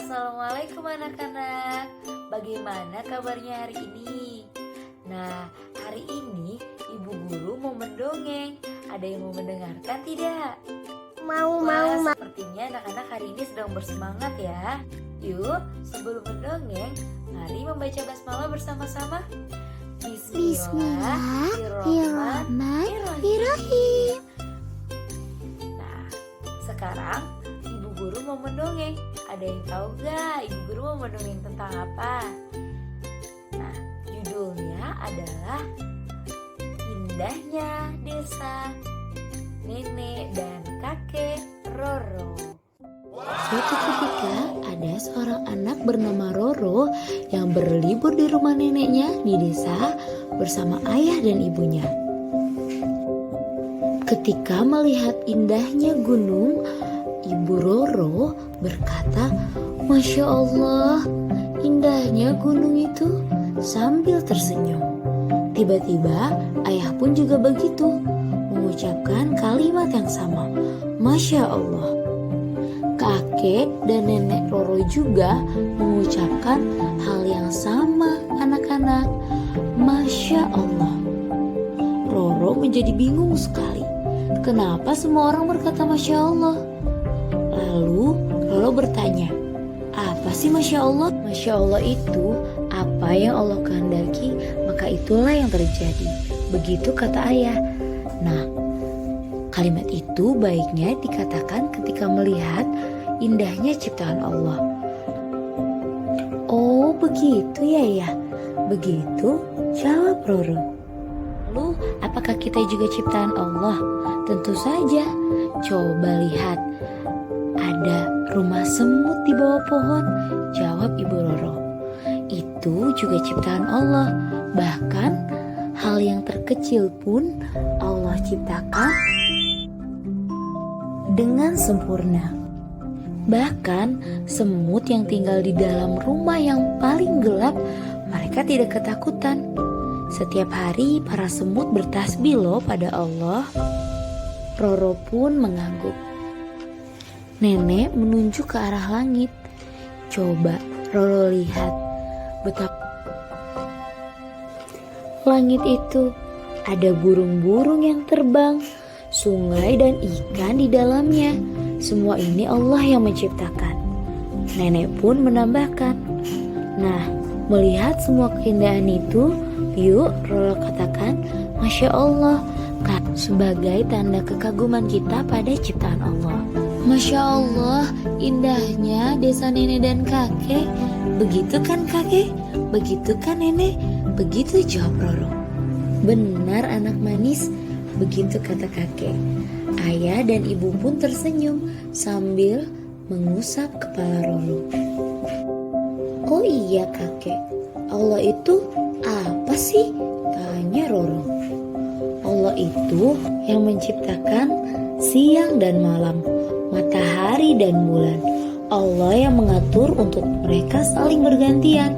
Assalamualaikum anak-anak. Bagaimana kabarnya hari ini? Nah, hari ini Ibu Guru mau mendongeng. Ada yang mau mendengarkan tidak? Mau. Sepertinya anak-anak hari ini sedang bersemangat ya. Yuk, sebelum mendongeng, mari membaca basmalah bersama-sama. Bismillahirrahmanirrahim. Nah, sekarang Ibu Guru mau mendongeng. Ada yang tahu gak Ibu Guru mau mendongeng tentang apa? Nah, judulnya adalah Indahnya Desa Nenek dan Kakek Roro. Suatu ketika ada seorang anak bernama Roro yang berlibur di rumah neneknya di desa bersama ayah dan ibunya. Ketika melihat indahnya gunung, Ibu Roro berkata, "Masya Allah, indahnya gunung itu," sambil tersenyum. Tiba-tiba ayah pun juga begitu, mengucapkan kalimat yang sama, "Masya Allah." Kakek dan nenek Roro juga mengucapkan hal yang sama, anak-anak. Masya Allah. Roro menjadi bingung sekali. Kenapa semua orang berkata Masya Allah? Lalu Roro bertanya, apa sih Masya Allah? Masya Allah itu apa yang Allah kehendaki, maka itulah yang terjadi. Begitu kata ayah. Nah, kalimat itu baiknya dikatakan ketika melihat indahnya ciptaan Allah. Oh begitu ya. Begitu jawab Roro. Lalu apakah kita juga ciptaan Allah? Tentu saja. Coba lihat, ada rumah semut di bawah pohon. Jawab Ibu Roro. Itu juga ciptaan Allah. Bahkan hal yang terkecil pun Allah ciptakan dengan sempurna. Bahkan semut yang tinggal di dalam rumah yang paling gelap, mereka tidak ketakutan. Setiap hari para semut bertasbih loh pada Allah. Roro pun mengangguk. Nenek menunjuk ke arah langit. Coba Roro lihat betapa langit itu ada burung-burung yang terbang, sungai dan ikan di dalamnya. Semua ini Allah yang menciptakan. Nenek pun menambahkan. Nah, melihat semua keindahan itu, yuk Roro katakan Masya Allah sebagai tanda kekaguman kita pada ciptaan Allah. Masya Allah, indahnya desa nenek dan kakek. Begitu kan kakek? Begitu kan nenek? Begitu jawab Roro. Benar anak manis, begitu kata kakek. Ayah dan ibu pun tersenyum sambil mengusap kepala Roro. Oh iya kakek, Allah itu apa sih? Tanya Roro. Allah itu yang menciptakan siang dan malam, matahari dan bulan. Allah yang mengatur untuk mereka saling bergantian.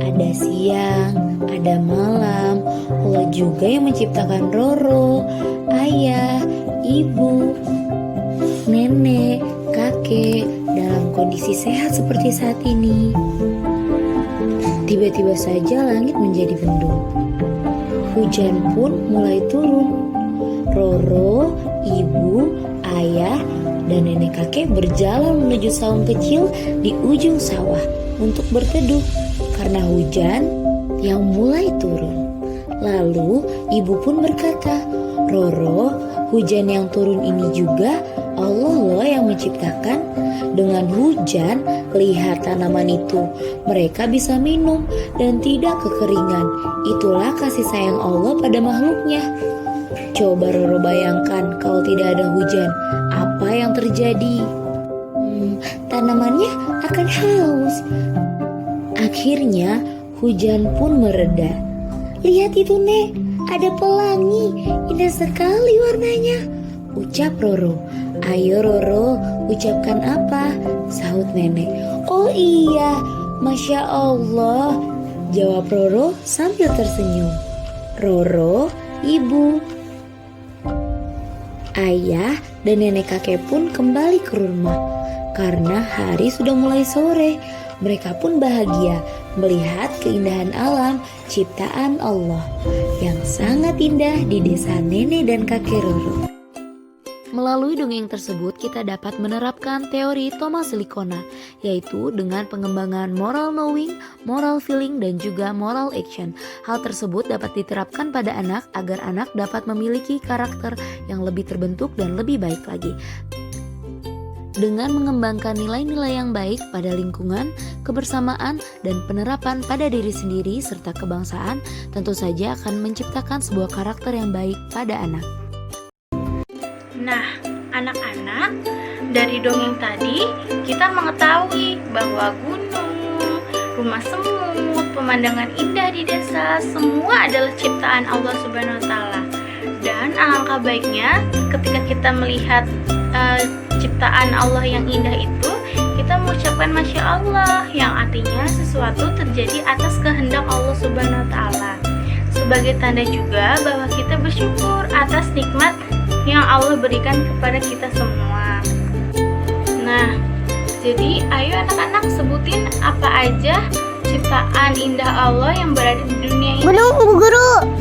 Ada siang, ada malam. Allah juga yang menciptakan Roro, ayah, ibu, nenek, kakek dalam kondisi sehat seperti saat ini. Tiba-tiba saja langit menjadi mendung. Hujan pun mulai turun. Roro, ibu, ayah, dan nenek kakek berjalan menuju saung kecil di ujung sawah untuk berteduh karena hujan yang mulai turun. Lalu ibu pun berkata, "Roro, hujan yang turun ini juga Allah loh yang menciptakan. Dengan hujan, lihat tanaman itu. Mereka bisa minum dan tidak kekeringan. Itulah kasih sayang Allah pada makhluknya." Coba Roro bayangkan kalau tidak ada hujan, apa yang terjadi? Tanamannya akan haus. Akhirnya hujan pun mereda. Lihat itu Nek, ada pelangi, indah sekali warnanya, ucap Roro. Ayo Roro, ucapkan apa? Sahut nenek. Oh iya, Masya Allah, jawab Roro sambil tersenyum. Roro, ibu, ayah dan nenek kakek pun kembali ke rumah. karena hari sudah mulai sore. Mereka pun bahagia melihat keindahan alam ciptaan Allah yang sangat indah di desa nenek dan kakek Roro. Melalui dongeng tersebut kita dapat menerapkan teori Thomas Likona, yaitu dengan pengembangan moral knowing, moral feeling, dan juga moral action. Hal tersebut dapat diterapkan pada anak agar anak dapat memiliki karakter yang lebih terbentuk dan lebih baik lagi. Dengan mengembangkan nilai-nilai yang baik pada lingkungan, kebersamaan, dan penerapan pada diri sendiri serta kebangsaan, tentu saja akan menciptakan sebuah karakter yang baik pada anak. Nah, anak-anak, dari dongeng tadi kita mengetahui bahwa gunung, rumah semut, pemandangan indah di desa semua adalah ciptaan Allah Subhanahu wa taala. Dan alangkah baiknya ketika kita melihat ciptaan Allah yang indah itu, kita mengucapkan Masya Allah, yang artinya sesuatu terjadi atas kehendak Allah Subhanahu wa taala. Sebagai tanda juga bahwa kita bersyukur atas nikmat yang Allah berikan kepada kita semua. Nah, jadi ayo anak-anak sebutin apa aja ciptaan indah Allah yang berada di dunia ini. Gunung, Bu Guru.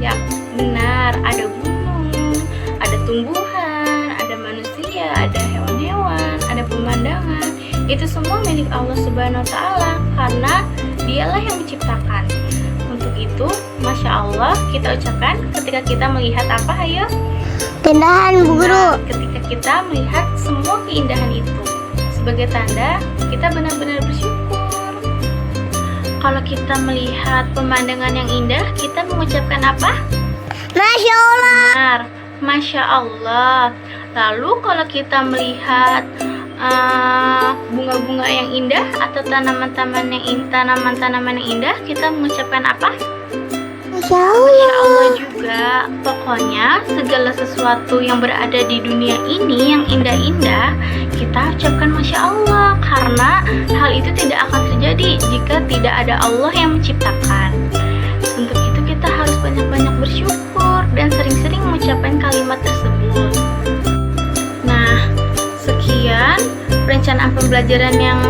Ya, benar. Ada gunung, ada tumbuhan, ada manusia, ada hewan-hewan, ada pemandangan. Itu semua milik Allah Subhanahu wa taala karena Dialah yang menciptakan. Untuk itu, Masya Allah kita ucapkan ketika kita melihat apa, ayo? Keindahan, Bu Guru. Nah, ketika kita melihat semua keindahan itu, sebagai tanda kita benar-benar bersyukur. Kalau kita melihat pemandangan yang indah, kita mengucapkan apa? Masya Allah. Benar, Masya Allah. Lalu kalau kita melihat bunga-bunga yang indah atau tanaman-tanaman yang indah, kita mengucapkan apa? Masya Masya Allah. Allah juga. Pokoknya segala sesuatu yang berada di dunia ini yang indah-indah, kita ucapkan Masya Allah, karena hal itu tidak akan terjadi jika tidak ada Allah yang menciptakan. Untuk itu kita harus banyak-banyak bersyukur dan sering-sering mengucapkan kalimat tersebut. Nah, sekian perencanaan pembelajaran yang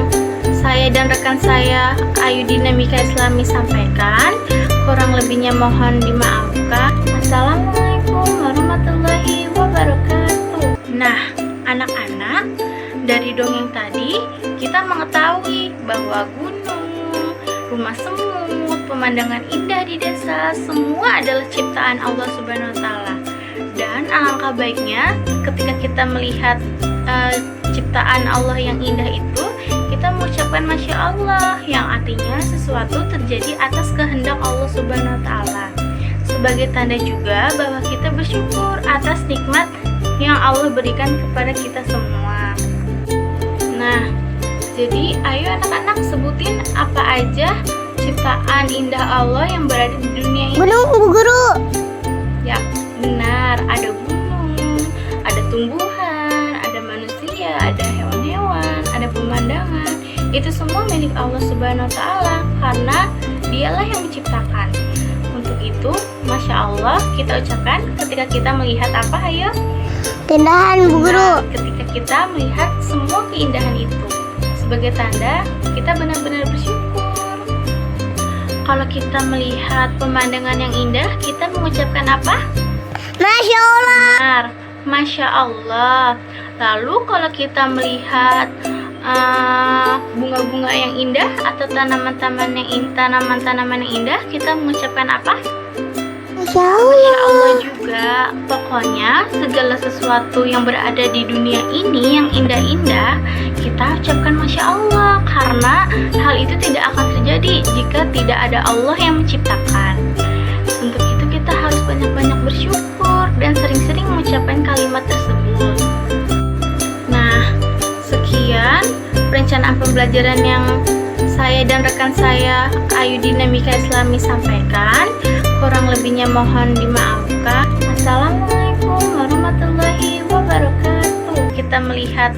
saya dan rekan saya Ayu Dinamika Islami sampaikan. Kurang lebihnya mohon dimaafkan. Assalamualaikum warahmatullahi wabarakatuh. Nah, anak-anak, dari dongeng tadi kita mengetahui bahwa gunung, rumah semut, pemandangan indah di desa semua adalah ciptaan Allah Subhanahu wa taala. Dan alangkah baiknya ketika kita melihat ciptaan Allah yang indah itu, kita mengucapkan Masya Allah, yang artinya sesuatu terjadi atas kehendak Allah Subhanahu wa taala. Sebagai tanda juga bahwa kita bersyukur atas nikmat yang Allah berikan kepada kita semua. Nah, jadi ayo anak-anak sebutin apa aja ciptaan indah Allah yang berada di dunia ini. Gunung, Bu Guru. Ya, benar. Ada gunung, ada tumbuhan, ada manusia, ada hewan-hewan, ada pemandangan. Itu semua milik Allah Subhanahu wa taala karena Dialah yang menciptakan. Untuk itu, Masya Allah kita ucapkan ketika kita melihat apa, ayo? Keindahan, Bu Guru. Nah, ketika kita melihat semua keindahan itu, sebagai tanda kita benar-benar bersyukur. Kalau kita melihat pemandangan yang indah, kita mengucapkan apa? Masya Allah. Benar, Masya Allah. Lalu kalau kita melihat bunga-bunga yang indah atau tanaman-tanaman yang indah, kita mengucapkan apa? Masya Masya Allah. Allah juga. Pokoknya segala sesuatu yang berada di dunia ini yang indah-indah, kita ucapkan Masya Allah, karena hal itu tidak akan terjadi jika tidak ada Allah yang menciptakan. Untuk itu kita harus banyak-banyak bersyukur dan sering-sering mengucapkan kalimat tersebut. Nah, sekian perencanaan pembelajaran yang saya dan rekan saya Ayu Dinamika Islami sampaikan. Kurang lebihnya mohon dimaafkan. Assalamualaikum warahmatullahi wabarakatuh. Kita melihat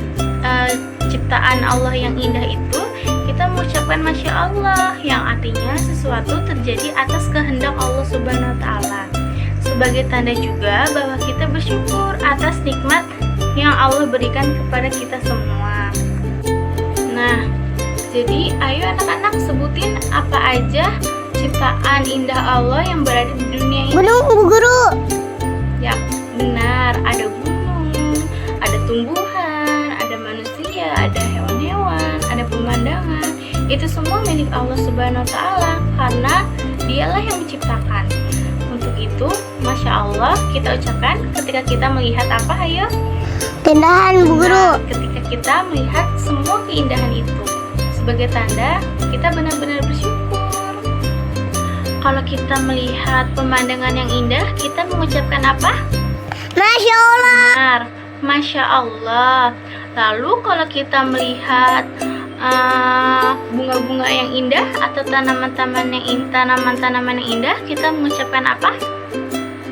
ciptaan Allah yang indah itu, kita mengucapkan Masya Allah, yang artinya sesuatu terjadi atas kehendak Allah Subhanahu wa taala. Sebagai tanda juga bahwa kita bersyukur atas nikmat yang Allah berikan kepada kita semua. Jadi ayo anak-anak sebutin apa aja ciptaan indah Allah yang berada di dunia ini. Gunung, Bu Guru. Ya, benar. Ada gunung, ada tumbuhan, ada manusia, ada hewan-hewan, ada pemandangan. Itu semua milik Allah Subhanahu wa Ta'ala karena Dialah yang menciptakan. Untuk itu, Masya Allah kita ucapkan ketika kita melihat apa, ayo? Keindahan, Bu Guru. Nah, ketika kita melihat semua keindahan itu, sebagai tanda kita benar-benar bersyukur. Kalau kita melihat pemandangan yang indah, kita mengucapkan apa? Masya Allah. Benar, Masya Allah. Lalu kalau kita melihat bunga-bunga yang indah atau tanaman-tanaman yang indah, kita mengucapkan apa?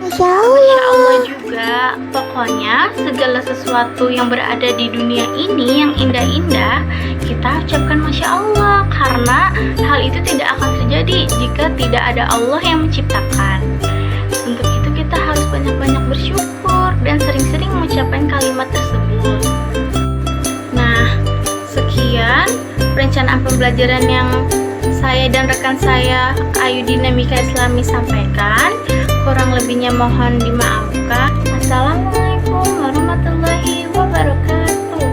Masya Masya Allah. Allah juga. Pokoknya segala sesuatu yang berada di dunia ini yang indah-indah, kita ucapkan Masya Allah karena hal itu tidak akan terjadi jika tidak ada Allah yang menciptakan. Untuk itu kita harus banyak-banyak bersyukur dan sering-sering mengucapkan kalimat tersebut. Nah, sekian perencanaan pembelajaran yang saya dan rekan saya Ayu Dinamika Islami sampaikan. Kurang lebihnya mohon dimaafkan. Assalamualaikum.